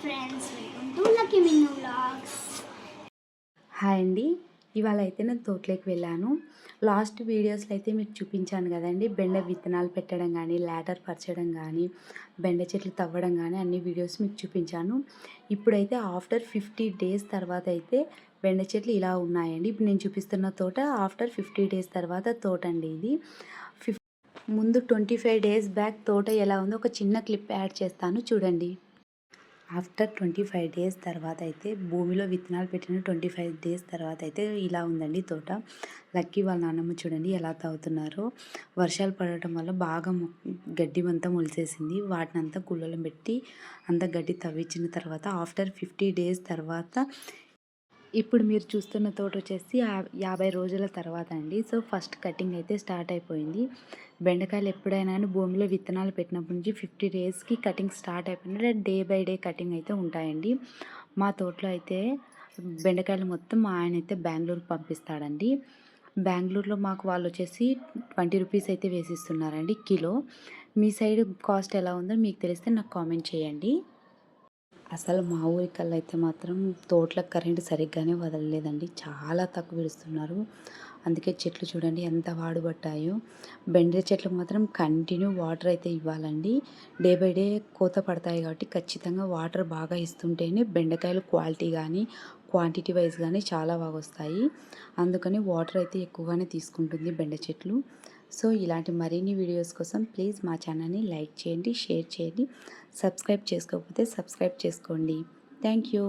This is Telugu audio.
Friends, welcome to lucky Minnu vlogs. Hi అండి. ఇవాళ అయితే నేను తోటలోకి వెళ్ళాను. లాస్ట్ వీడియోస్లో అయితే మీకు చూపించాను కదండి, బెండ విత్తనాలు పెట్టడం కానీ, లాడర్ పరచడం కానీ, బెండ చెట్లు తవ్వడం కానీ అన్ని వీడియోస్ మీకు చూపించాను. ఇప్పుడైతే ఆఫ్టర్ 50 డేస్ తర్వాత అయితే బెండ చెట్లు ఇలా ఉన్నాయండి. ఇప్పుడు నేను చూపిస్తున్న తోట ఆఫ్టర్ 50 డేస్ తర్వాత తోట అండి ఇది. ముందు 25 డేస్ బ్యాక్ తోట ఎలా ఉందో ఒక చిన్న క్లిప్ యాడ్ చేస్తాను, చూడండి. ఆఫ్టర్ 25 డేస్ తర్వాత అయితే భూమిలో విత్తనాలు పెట్టిన 25 డేస్ తర్వాత అయితే ఇలా ఉందండి తోట. లక్కీ వాళ్ళ నాన్నమ్మ చూడండి ఎలా తాగుతున్నారో. వర్షాలు పడటం వల్ల బాగా గడ్డి అంతా మొలిసేసింది. వాటిని అంతా కుళ్ళలో పెట్టి అంతా గడ్డి తవ్వించిన తర్వాత ఆఫ్టర్ 50 డేస్ తర్వాత ఇప్పుడు మీరు చూస్తున్న తోట వచ్చేసి 50 రోజుల తర్వాత అండి. సో ఫస్ట్ కటింగ్ అయితే స్టార్ట్ అయిపోయింది. బెండకాయలు ఎప్పుడైనా కానీ భూమిలో విత్తనాలు పెట్టినప్పటి నుంచి 50 డేస్కి కటింగ్ స్టార్ట్ అయిపోయింది. డే బై డే కటింగ్ అయితే ఉంటాయండి. మా తోటలో అయితే బెండకాయలు మొత్తం మా ఆయన అయితే బెంగళూరుకి పంపిస్తాడండి. బెంగళూరులో మాకు వాళ్ళు వచ్చేసి 20 రూపీస్ అయితే వేసిస్తున్నారండి కిలో. మీ సైడ్ కాస్ట్ ఎలా ఉందో మీకు తెలిస్తే నాకు కామెంట్ చేయండి. అసలు మా ఊరి కల్లా అయితే మాత్రం తోటలకు కరెంటు సరిగ్గానే వదలలేదండి. చాలా తక్కువ విడుస్తున్నారు. అందుకే చెట్లు చూడండి ఎంత వాడుబట్టాయో. బెండ చెట్లకు మాత్రం కంటిన్యూ వాటర్ అయితే ఇవ్వాలండి. డే బై డే కోత పడతాయి కాబట్టి ఖచ్చితంగా వాటర్ బాగా ఇస్తుంటేనే బెండకాయలు క్వాలిటీ కానీ క్వాంటిటీ వైజ్ కానీ చాలా బాగా వస్తాయి. అందుకని వాటర్ అయితే ఎక్కువగానే తీసుకుంటుంది బెండ చెట్లు. సో ఇలాంటి మరిన్ని వీడియోస్ కోసం ప్లీజ్ మా ఛానల్ని లైక్ చేయండి, షేర్ చేయండి. సబ్స్క్రైబ్ చేసుకోకపోతే సబ్స్క్రైబ్ చేసుకోండి. Thank you.